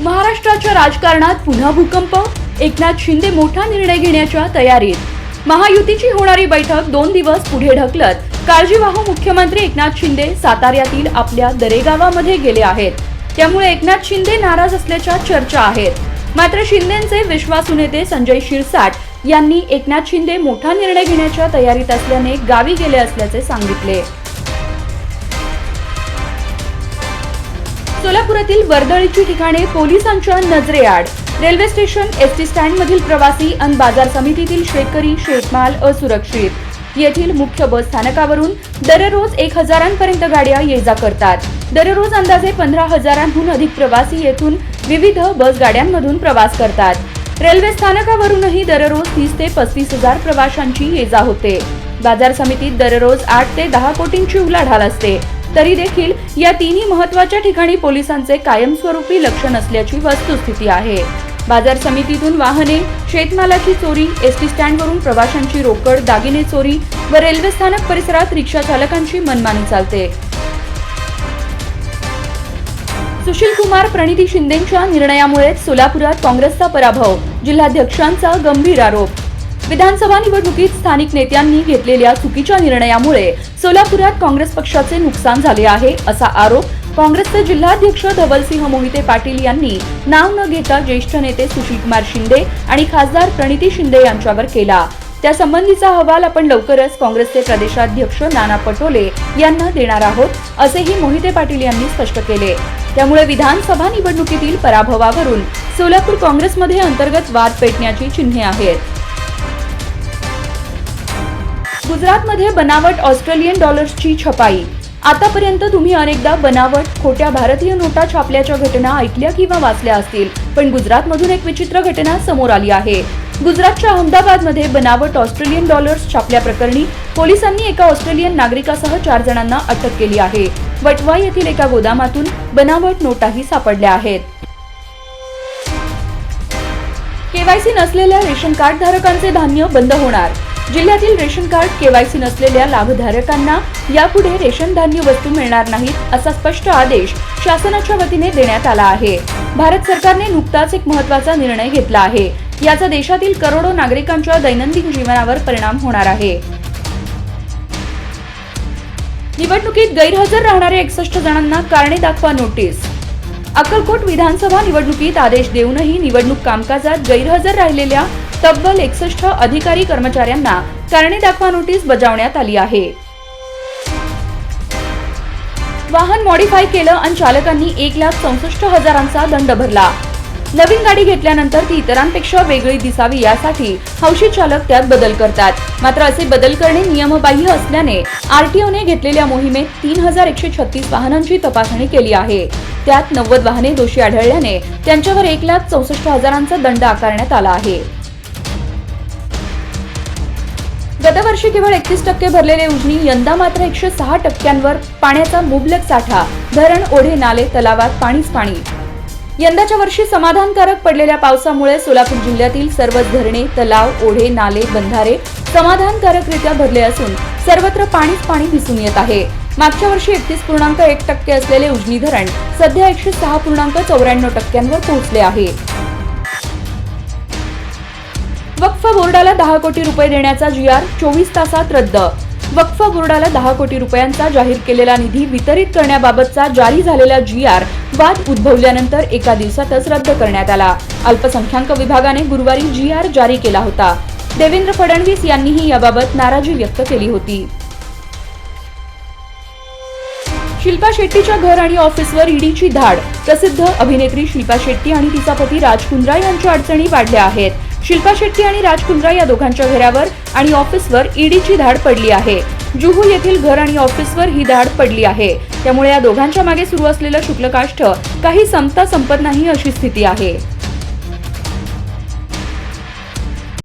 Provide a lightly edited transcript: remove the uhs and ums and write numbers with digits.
महाराष्ट्राच्या राजकारणात पुन्हा भूकंप. एकनाथ शिंदे मोठा निर्णय घेण्याच्या तयारीत. महायुतीची होणारी बैठक 2 दिवस पुढे ढकलत काळजीवाहू मुख्यमंत्री एकनाथ शिंदे साताऱ्यातील आपल्या दरेगावामध्ये गेले आहेत. त्यामुळे एकनाथ शिंदे नाराज असल्याच्या चर्चा आहेत. मात्र शिंदेचे विश्वासू नेते संजय शिरसाट यांनी एकनाथ शिंदे मोठा निर्णय घेण्याच्या तयारीत असल्याने गावी गेले असल्याचे सांगितले. सोलापुरातील वर्दळीची ठिकाणे पोलिसांच्या नजरेआड. रेल्वे स्टेशन, एसटी स्टँड मधील प्रवासी आणि बाजार समितीतील शेतकरी, शेतमाल असुरक्षित. येथील मुख्य बस स्थानकावरून दररोज 1000 पर्यंत गाड्या ये-जा करतात. दररोज अंदाजे 15,000हून अधिक प्रवासी येथून विविध बस गाड्यांमधून प्रवास करतात. रेल्वे स्थानकावरूनही दररोज 30 ते 35,000 प्रवाशांची ये-जा होते. बाजार समितीत दररोज 8 ते 10 कोटींची उलाढाल असते. तरी देखील या तिन्ही महत्त्वाच्या ठिकाणी पोलिसांचे कायमस्वरूपी लक्ष नसल्याची वस्तुस्थिती आहे. बाजार समितीतून वाहने, शेतमालाची चोरी, एसटी स्टँडवरून प्रवाशांची रोकड, दागिने चोरी व रेल्वे स्थानक परिसरात रिक्षा चालकांची मनमानी चालते. सुशील कुमार प्रणिती शिंदेंच्या निर्णयामुळे सोलापुरात काँग्रेसचा पराभव. जिल्हाध्यक्षांचा गंभीर आरोप. विधानसभा निवडणुकीत स्थानिक नेत्यांनी घेतलेल्या चुकीच्या निर्णयामुळे सोलापुरात काँग्रेस पक्षाचे नुकसान झाले आहे, असा आरोप काँग्रेसचे जिल्हाध्यक्ष धवलसिंह मोहिते पाटील यांनी नाव न घेता ज्येष्ठ नेते सुशील कुमार शिंदे आणि खासदार प्रणिती शिंदे यांच्यावर केला. त्यासंबंधीचा अहवाल आपण लवकरच काँग्रेसचे प्रदेशाध्यक्ष नाना पटोले यांना देणार आहोत, असेही मोहिते पाटील यांनी स्पष्ट केले. त्यामुळे विधानसभा निवडणुकीतील पराभवावरून सोलापूर काँग्रेसमध्ये अंतर्गत वाद पेटण्याची चिन्हे आहेत. गुजरातमध्ये बनावट ऑस्ट्रेलियन डॉलर्सची छपाई. आतापर्यंत तुम्ही अनेकदा बनावट खोट्या भारतीय नोटा छापल्याच्या घटना ऐकल्या किंवा वाचल्या असतील, पण गुजरातमधून एक विचित्र घटना समोर आली आहे. गुजरातच्या अहमदाबादमध्ये बनावट ऑस्ट्रेलियन डॉलर्स छापल्याप्रकरणी पोलिसांनी एका ऑस्ट्रेलियन नागरिकासह 4 जणांना अटक केली आहे. वटवा येथील एका गोदामातून बनावट नोटाही सापडल्या आहेत. केवायसी नसलेल्या रेशन कार्ड धारकांचे धान्य बंद होणार. जिल्ह्यातील रेशन कार्ड केवायसी नसलेल्या लाभधारकांना यापुढे रेशन धान्य वस्तू मिळणार नाहीत, असा स्पष्ट आदेश शासनाच्या वतीने देण्यात आला आहे. भारत सरकारने नुकताच एक महत्त्वाचा निर्णय घेतला आहे. याचा देशातील करोडो नागरिकांच्या दैनंदिन जीवनावर परिणाम होणार आहे. निवडणुकीत गैरहजर राहणाऱ्या 61 जणांना कारणे दाखवा नोटीस. अक्कलकोट विधानसभा निवडणुकीत आदेश देऊनही निवडणूक कामकाजात गैरहजर राहिलेल्या तब्बल 61 अधिकारी कर्मचाऱ्यांना कारणे दाखवा नोटीस बजावण्यात आली आहे. वाहन मॉडिफाय केलं आणि चालकांनी 1,64,000चा दंड भरला. नवीन गाडी घेतल्यानंतर ती इतरांपेक्षा वेगळी दिसावी यासाठी हौशी चालक त्यात बदल करतात. मात्र असे बदल करणे नियमबाह्य असल्याने आरटीओने घेतलेल्या मोहिमेत 3,136 वाहनांची तपासणी केली आहे. त्यात 90 वाहने दोषी आढळल्याने त्यांच्यावर 1,64,000चा दंड आकारण्यात आला आहे. गतवर्षी केवळ 31% भरलेले उजनी यंदा मात्र 106%वर पाण्याचा मुबलक साठा. धरण, ओढे, नाले, तलावात पाणीच पाणी. यंदाच्या वर्षी समाधानकारक पडलेल्या पावसामुळे सोलापूर जिल्ह्यातील सर्वच धरणे, तलाव, ओढे, नाले, बंधारे समाधानकारकरित्या भरले असून सर्वत्र पाणीच पाणी दिसून येत आहे. मागच्या वर्षी 31.1% असलेले उजनी धरण सध्या 106.94%वर पोहोचले आहे. वक्फ बोर्डाला 10 कोटी रुपये देण्याचा जी.आर. 24 तासात रद्द. वक्फ बोर्डाला 10 कोटी रुपयांचा जाहीर केलेला निधी वितरित करण्याबाबतचा जारी झालेला जी.आर. वाद उद्भवल्यानंतर एका दिवसातच रद्द करण्यात आला. अल्पसंख्याक विभागाने गुरुवारी जी.आर. जारी केला होता. देवेंद्र फडणवीस यांनीही याबाबत नाराजी व्यक्त केली होती. शिल्पा शेट्टीच्या घर आणि ऑफिसवर ईडीची धाड. प्रसिद्ध अभिनेत्री शिल्पा शेट्टी आणि तिचा पती राज कुंद्रा यांच्या अडचणी वाढल्या आहेत. शिल्पा शेट्टी आणि राज कुंद्रा या दोघांच्या घरावर आणि ऑफिसवर ईडीची धाड पडली आहे. जुहू येथील घर आणि ऑफिसवर ही धाड पडली आहे. त्यामुळे या दोघांच्या मागे सुरू असलेलं शुक्लकाष्ठ काही संपत नाही अशी स्थिती आहे.